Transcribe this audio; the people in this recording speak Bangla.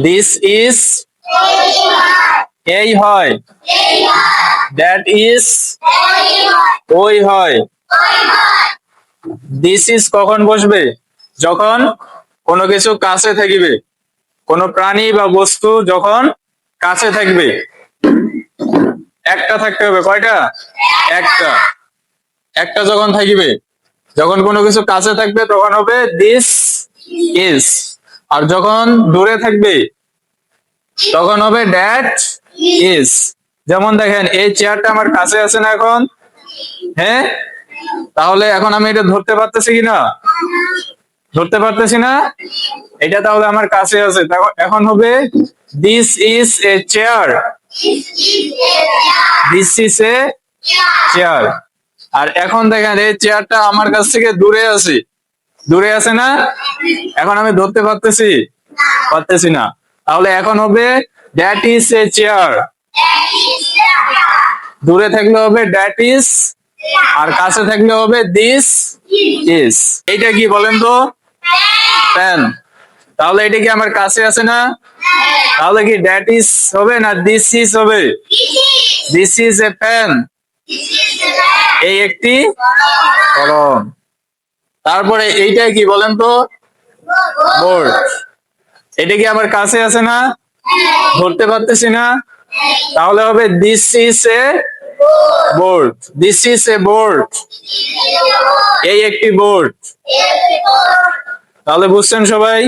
দিস ইজ এই হয়, দ্যাট ইজ ওই হয়। দিস ইজ কখন বসবে? যখন কোনো কিছু কাছে থাকিবে, কোনো প্রাণী বা বস্তু যখন কাছে থাকবে। একটা থাকতে হবে, কয়টা? একটা। একটা যখন থাকিবে, যখন কোনো কিছু কাছে থাকবে তখন হবে দিস ইজ, আর যখন দূরে থাকবে তখন হবে দ্যাট ইজ। যেমন দেখেন, এই চেয়ারটা আমার কাছে আছে না এখন? হ্যাঁ, তাহলে এখন আমি এটা ধরতে পারতেছি কিনা? ধরতে পারতেছি না। এটা তাহলে আমার কাছে আছে, এখন হবে this is a chair, this is a chair. আর এখন দেখেন, এই চেয়ারটা আমার কাছ থেকে দূরে আছে, দূরে আছে না? এখন আমি ধরতে পারতেছি? পারতেছি না। তাহলে এখন হবে দ্যাট ইজ এ চেয়ার। দূরে থাকলে হবে দ্যাট ইজ, আর কাছে থাকলে হবে দিস ইজ। এইটা কি বলেন তো? পেন। তাহলে এটা কি আমার কাছে আছে না? তাহলে কি দ্যাট ইজ হবে না দিস ইজ হবে? দিস ইজ এ পেন, এই একটি কলম। তারপরে এইটা কি বলেন তো? বোর্ড। এটা কি আমার কাছে আছে না? ধরতে পারতেছি না। তাহলে হবে this is A board, this is A board, এই একটি বোর্ড। তাহলে বুঝছেন সবাই?